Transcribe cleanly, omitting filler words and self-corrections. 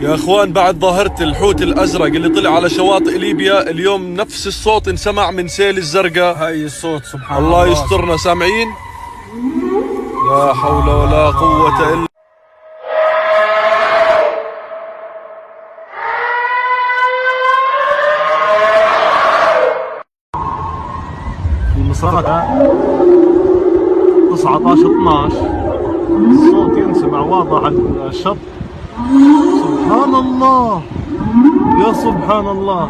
يا اخوان، بعد ظاهرة الحوت الازرق اللي طلع على شواطئ ليبيا اليوم، نفس الصوت انسمع من سيل الزرقاء. هاي الصوت سبحان الله. الله يسترنا. سامعين؟ لا حول ولا قوة الا في مصراتها 19-12 الصوت ينسمع واضح على الشط. سبحان الله، يا سبحان الله.